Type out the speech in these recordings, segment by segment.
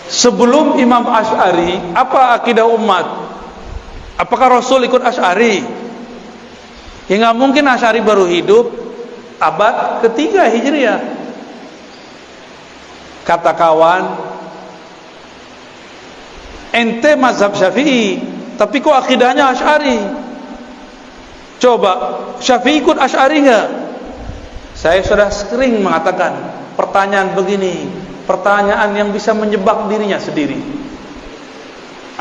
Sebelum Imam Asy'ari, apa akidah umat? Apakah Rasul ikut Asy'ari? Ya nggak mungkin. Asy'ari baru hidup abad ketiga Hijriah. Kata kawan, ente mazhab Syafi'i, tapi kok akidahnya Asy'ari? Coba, Syafi'i ikut Asy'ari nggak? Saya sudah sering mengatakan pertanyaan begini, pertanyaan yang bisa menjebak dirinya sendiri.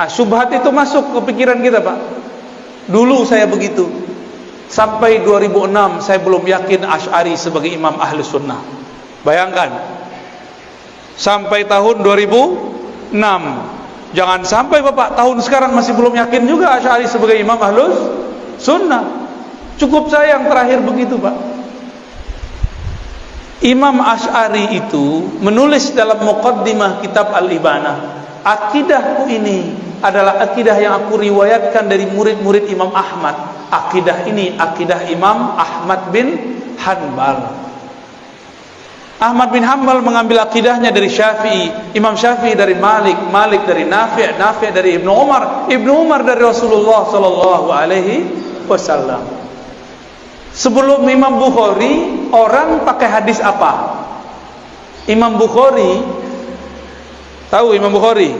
Syubhat itu masuk ke pikiran kita, Pak. Dulu saya begitu. Sampai 2006 saya belum yakin Asy'ari sebagai imam ahli sunnah. Bayangkan, sampai tahun 2006. Jangan sampai Bapak tahun sekarang masih belum yakin juga Asy'ari sebagai imam ahlus sunnah. Cukup saya yang terakhir begitu, Pak. Imam Asy'ari itu menulis dalam muqaddimah kitab Al-Ibanah, akidahku ini adalah akidah yang aku riwayatkan dari murid-murid Imam Ahmad. Akidah ini akidah Imam Ahmad bin Hanbal. Ahmad bin Hanbal mengambil akidahnya dari Syafi'i, Imam Syafi'i dari Malik, Malik dari Nafi', Nafi' dari Ibnu Umar, Ibnu Umar dari Rasulullah sallallahu alaihi wasallam. Sebelum Imam Bukhari, orang pakai hadis apa? Imam Bukhari, tahu Imam Bukhari?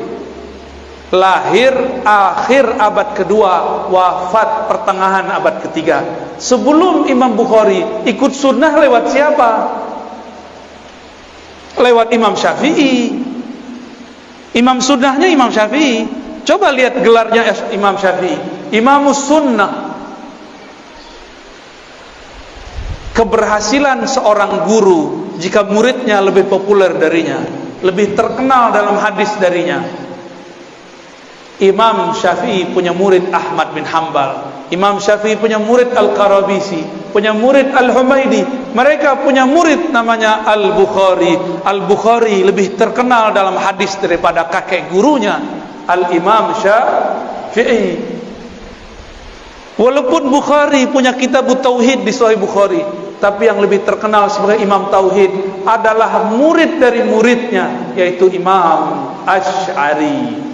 Lahir akhir abad kedua, wafat pertengahan abad ketiga. Sebelum Imam Bukhari, ikut sunnah lewat siapa? Lewat Imam Syafi'i. Imam sunnahnya Imam Syafi'i. Coba lihat gelarnya Imam Syafi'i, Imamus Sunnah. Keberhasilan seorang guru jika muridnya lebih populer darinya, lebih terkenal dalam hadis darinya. Imam Syafi'i punya murid Ahmad bin Hanbal, Imam Syafi'i punya murid Al-Qarabisi, punya murid Al-Humaidi, mereka punya murid namanya Al-Bukhari. Al-Bukhari lebih terkenal dalam hadis daripada kakek gurunya Al-Imam Syafi'i. Walaupun Bukhari punya kitab Tauhid di Sahih Bukhari, tapi yang lebih terkenal sebagai Imam Tauhid adalah murid dari muridnya, yaitu Imam Asy'ari.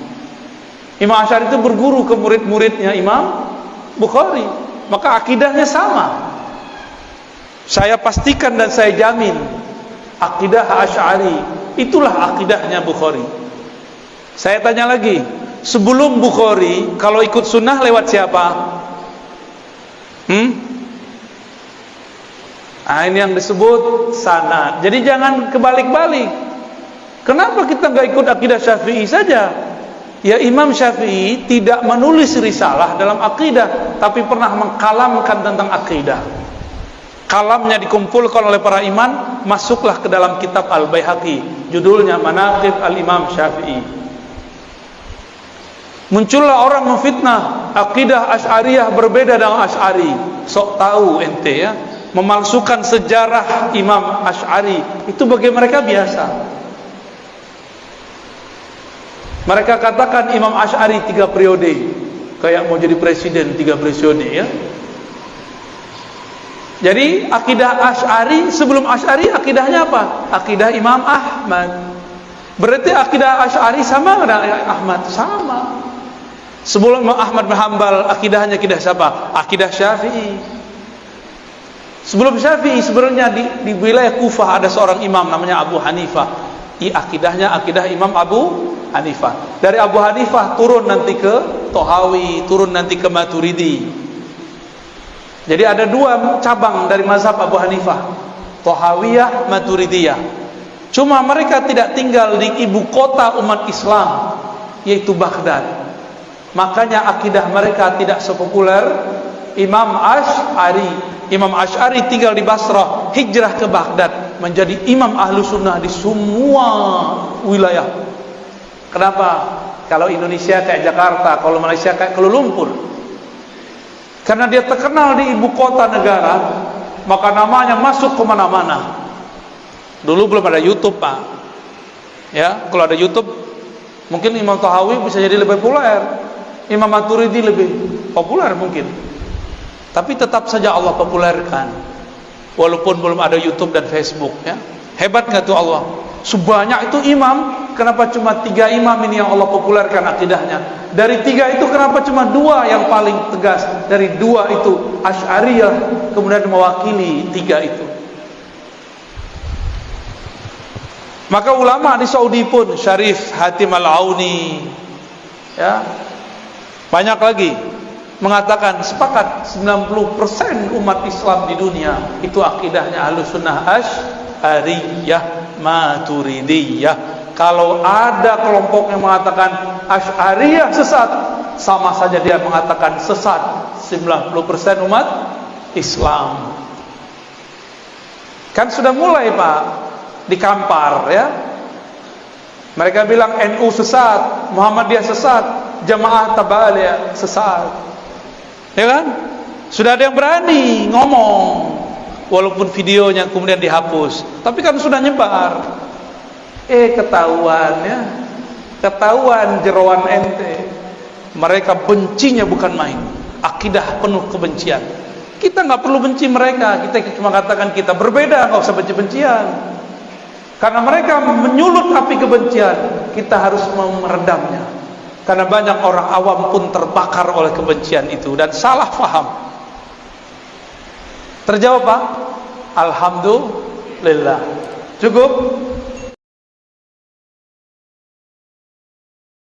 Imam Asy'ari itu berguru ke murid-muridnya Imam Bukhari, maka akidahnya sama. Saya pastikan dan saya jamin akidah Asy'ari itulah akidahnya Bukhari. Saya tanya lagi, sebelum Bukhari kalau ikut sunnah lewat siapa? Ini yang disebut sanad. Jadi jangan kebalik-balik. Kenapa kita nggak ikut akidah Syafi'i saja? Ya, Imam Syafi'i tidak menulis risalah dalam akidah, tapi pernah mengkalamkan tentang akidah. Kalamnya dikumpulkan oleh para imam, masuklah ke dalam kitab Al-Baihaqi, judulnya Manaqib Al-Imam Syafi'i. Muncullah orang memfitnah akidah Asy'ariyah berbeda dengan Asy'ari. Sok tahu ente ya, memalsukan sejarah Imam Asy'ari itu bagi mereka biasa. Mereka katakan Imam Asy'ari 3 periode, kayak mau jadi presiden 3 periode ya. Jadi akidah Asy'ari, sebelum Asy'ari akidahnya apa? Akidah Imam Ahmad. Berarti akidah Asy'ari sama dengan Ahmad? Sama. Sebelum Ahmad bin Hanbal akidahnya akidah siapa? Akidah Syafi'i. Sebelum Syafi'i sebenarnya di wilayah Kufah ada seorang imam namanya Abu Hanifah. Akidahnya akidah Imam Abu Hanifah. Dari Abu Hanifah turun nanti ke Tohawi, turun nanti ke Maturidi. Jadi ada 2 cabang dari mazhab Abu Hanifah, Tohawiyah, Maturidiyah. Cuma mereka tidak tinggal di ibu kota umat Islam, yaitu Baghdad. Makanya akidah mereka tidak sepopuler Imam Asy'ari. Imam Asy'ari tinggal di Basrah, hijrah ke Baghdad, menjadi imam ahlu sunnah di semua wilayah. Kenapa? Kalau Indonesia kayak Jakarta, kalau Malaysia kayak Kuala Lumpur. Karena dia terkenal di ibu kota negara, maka namanya masuk ke mana-mana. Dulu belum ada YouTube, Pak. Ya, kalau ada YouTube, mungkin Imam Tahawi bisa jadi lebih populer. Imam Maturidi lebih populer mungkin. Tapi tetap saja Allah populerkan, walaupun belum ada YouTube dan Facebook ya. Hebat nggak tuh Allah? Sebanyak itu imam kenapa cuma 3 imam ini yang Allah populerkan akidahnya? Dari 3 itu kenapa cuma 2 yang paling tegas? Dari 2 itu Asy'ariyah kemudian mewakili 3 itu. Maka ulama di Saudi pun, Syarif Hatim Al-Auni, ya, banyak lagi mengatakan sepakat 90% umat Islam di dunia itu akidahnya Ahlussunnah Asy'ariyah Maturidiyah. Kalau ada kelompok yang mengatakan Asy'ariyah sesat, sama saja dia mengatakan sesat 90% umat Islam. Kan sudah mulai Pak dikampar, ya. Mereka bilang NU sesat, Muhammadiyah sesat, Jamaah Tabaliyah sesat, ya kan? Sudah ada yang berani ngomong, walaupun videonya kemudian dihapus, tapi kan sudah nyebar. Ketahuan, ya, ketahuan jeroan ente. Mereka bencinya bukan main, akidah penuh kebencian. Kita nggak perlu benci mereka, kita cuma katakan kita berbeda, nggak usah benci-bencian. Karena mereka menyulut api kebencian, kita harus meredamnya. Karena banyak orang awam pun terbakar oleh kebencian itu dan salah faham. Terjawab Pak? Alhamdulillah. Cukup?